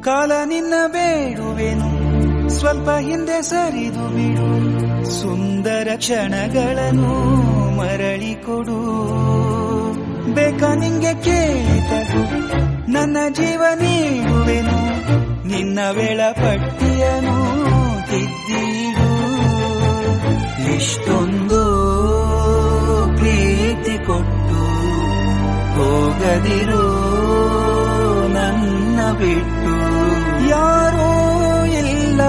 ಕಾಲ ನಿನ್ನ ಬೇಡುವೆನು, ಸ್ವಲ್ಪ ಹಿಂದೆ ಸರಿದು ಬಿಡು, ಸುಂದರ ಕ್ಷಣಗಳನ್ನು ಮರಳಿ ಕೊಡು. ಬೇಕ ನಿಂಗೆ ಕೇಳಿತಗು, ನನ್ನ ಜೀವ ನೀಡುವೆನು, ನಿನ್ನ ವೇಳಾಪಟ್ಟಿಯನು ತಿದ್ದಿಡು. ಇಷ್ಟೊಂದು ಪ್ರೀತಿ ಕೊಟ್ಟು ಹೋಗದಿರು ನನ್ನ ಬಿಟ್ಟು. ಯಾರೂ ಇಲ್ಲ